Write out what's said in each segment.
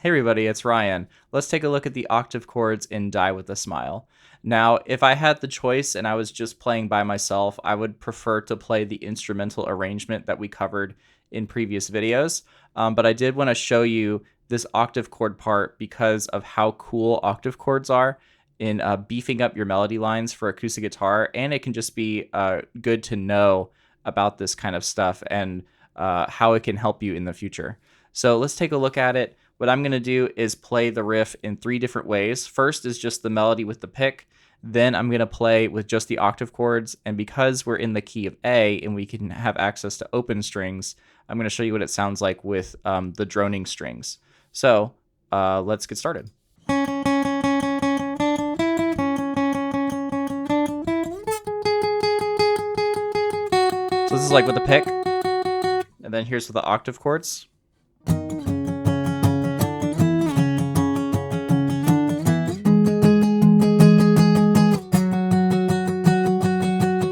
Hey everybody, it's Ryan. Let's take a look at the octave chords in Die with a Smile. Now, if I had the choice and I was just playing by myself, I would prefer to play the instrumental arrangement that we covered in previous videos. But I did want to show you this octave chord part because of how cool octave chords are in beefing up your melody lines for acoustic guitar, and it can just be good to know about this kind of stuff and how it can help you in the future. So let's take a look at it. What I'm going to do is play the riff in 3 different ways. First is just the melody with the pick. Then I'm going to play with just the octave chords. And because we're in the key of A and we can have access to open strings, I'm going to show you what it sounds like with the droning strings. So let's get started. So this is like with the pick. And then here's with the octave chords.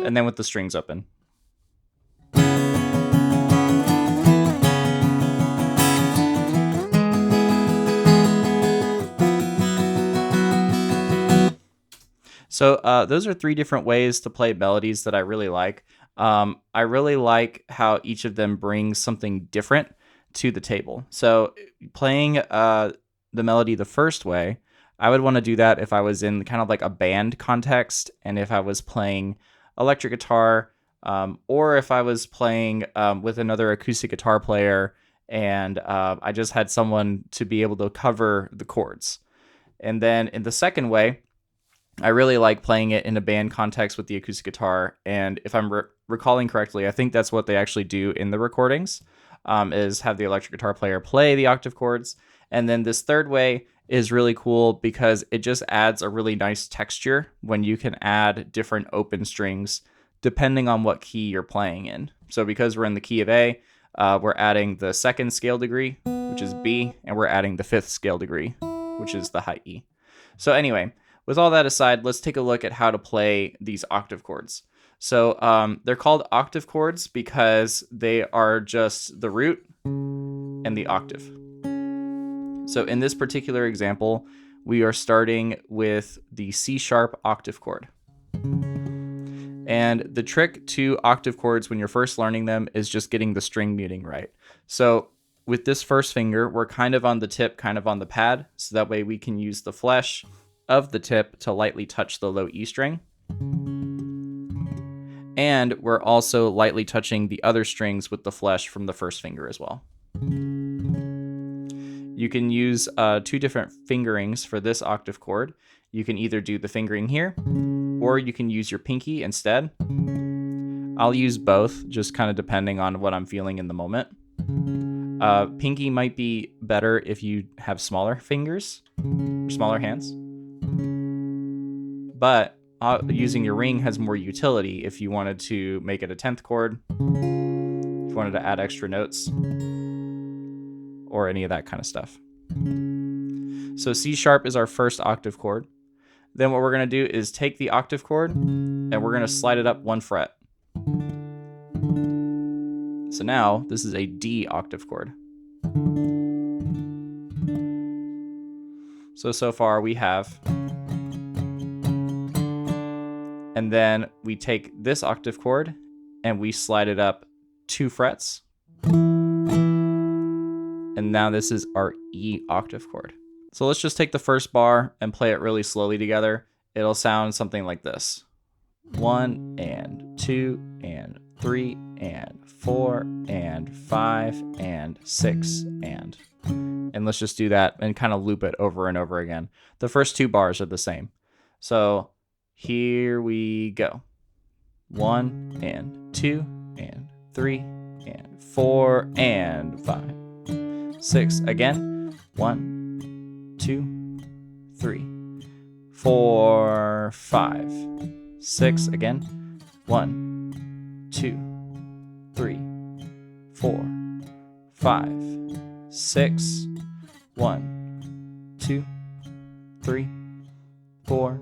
And then with the strings open. So those are 3 different ways to play melodies that I really like. I really like how each of them brings something different to the table. So playing the melody the first way, I would want to do that if I was in kind of like a band context, and if I was playing electric guitar, or if I was playing with another acoustic guitar player and I just had someone to be able to cover the chords. And then in the second way, I really like playing it in a band context with the acoustic guitar. And if I'm recalling correctly, I think that's what they actually do in the recordings, is have the electric guitar player play the octave chords. And then this third way is really cool because it just adds a really nice texture when you can add different open strings depending on what key you're playing in. So because we're in the key of A, we're adding the 2nd scale degree, which is B, and we're adding the 5th scale degree, which is the high E. So anyway, with all that aside, let's take a look at how to play these octave chords. So they're called octave chords because they are just the root and the octave. So in this particular example, we are starting with the C sharp octave chord. And the trick to octave chords when you're first learning them is just getting the string muting right. So with this first finger, we're kind of on the tip, kind of on the pad, so that way we can use the flesh of the tip to lightly touch the low E string. And we're also lightly touching the other strings with the flesh from the first finger as well. You can use 2 different fingerings for this octave chord. You can either do the fingering here, or you can use your pinky instead. I'll use both, just kind of depending on what I'm feeling in the moment. Pinky might be better if you have smaller fingers, or smaller hands. But using your ring has more utility if you wanted to make it a 10th chord, if you wanted to add extra notes, or any of that kind of stuff. So C sharp is our first octave chord. Then what we're going to do is take the octave chord and we're going to slide it up 1 fret. So now this is a D octave chord. So far we have. And then we take this octave chord and we slide it up 2 frets. And now this is our E octave chord. So let's just take the first bar and play it really slowly together. It'll sound something like this. 1 and 2 and 3 and 4 and 5 and 6 and. And let's just do that and kind of loop it over and over again. The first 2 bars are the same. So here we go. 1 and 2 and 3 and 4 and 5. 6 again. 1, 2, 3, 4, 5. 6 again. 1, 2, 3, 4, 5, 6. 1, 2, 3, 4,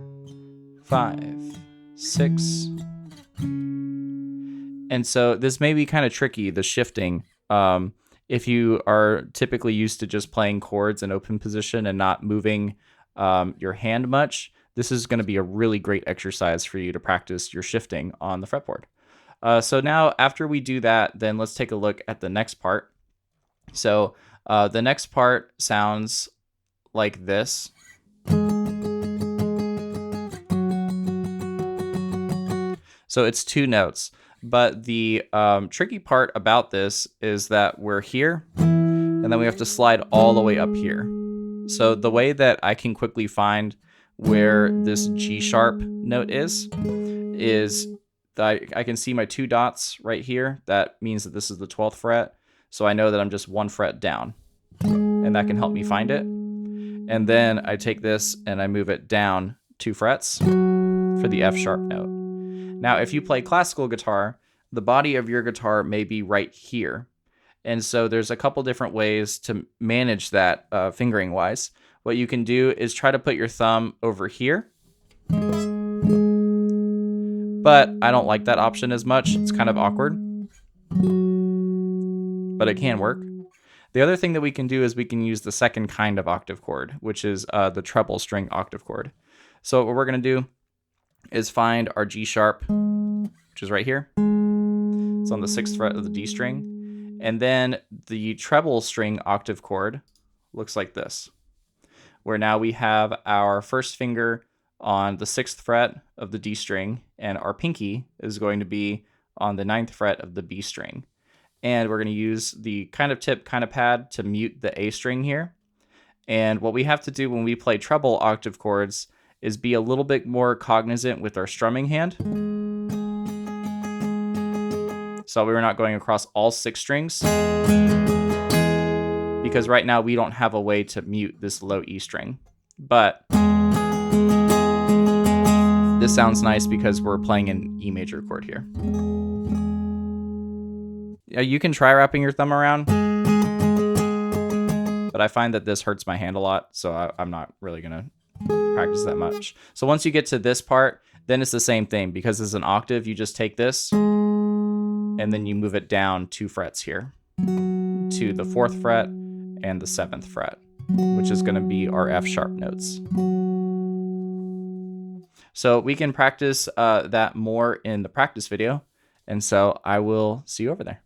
5, 6. And so this may be kind of tricky, the shifting. if you are typically used to just playing chords in open position and not moving your hand much, this is going to be a really great exercise for you to practice your shifting on the fretboard. So now after we do that, then let's take a look at the next part. So the next part sounds like this. So it's 2 notes, but the tricky part about this is that we're here, and then we have to slide all the way up here. So the way that I can quickly find where this G sharp note is that I can see my 2 dots right here. That means that this is the 12th fret. So I know that I'm just 1 fret down, and that can help me find it. And then I take this and I move it down 2 frets for the F sharp note. Now, if you play classical guitar, the body of your guitar may be right here. And so there's a couple different ways to manage that fingering wise. What you can do is try to put your thumb over here. But I don't like that option as much. It's kind of awkward, but it can work. The other thing that we can do is we can use the second kind of octave chord, which is the treble string octave chord. So what we're going to do is find our G sharp, which is right here. It's on the 6th fret of the D string. And then the treble string octave chord looks like this, where now we have our first finger on the 6th fret of the D string, and our pinky is going to be on the 9th fret of the B string. And we're going to use the kind of tip, kind of pad to mute the A string here. And what we have to do when we play treble octave chords is be a little bit more cognizant with our strumming hand. So we're not going across all 6 strings, because right now we don't have a way to mute this low E string. But this sounds nice because we're playing an E major chord here. You can try wrapping your thumb around, but I find that this hurts my hand a lot, so I'm not really going to practice that much. So once you get to this part, then it's the same thing. Because it's an octave, you just take this and then you move it down 2 frets here to the 4th fret and the 7th fret, which is going to be our F sharp notes. So we can practice that more in the practice video, and so I will see you over there.